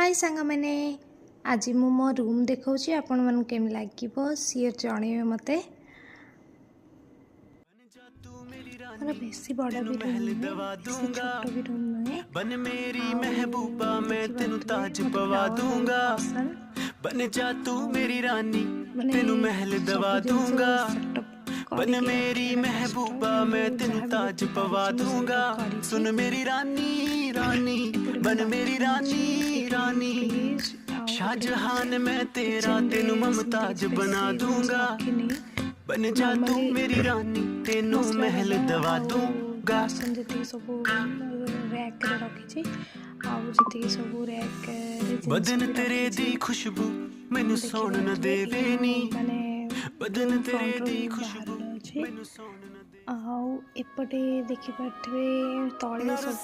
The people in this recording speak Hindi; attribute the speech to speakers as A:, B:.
A: हाय सांग मैंने आज मु मो रूम देखौची आपण मन केम लागिबो सी जणेबे मते। मोर बेसी बड़ा भी रूम नुहे बेसी छोट भी रूम नुहे।
B: बन मेरी महबूबा मैं तेनु ताज पवा दूंगा। बन जा तू मेरी रानी तेनु महल दवा दूंगा। बन मेरी महबूबा मैं तेनु ताज पवा दूंगा। सुन मेरी रानी रानी बन मेरी रानी रानी। शाहजहान मैं तेरा तेनु ममताज बना दूंगा। बन जा तू मेरी रानी तेनु महल दवा दूंगा। बदन तेरे दी खुशबू मैनू सौण न देवे नी। बदन तेरे दी खुशबू मैनू सौण न दे।
A: आउ एपटे देखि पाठवे तळे सब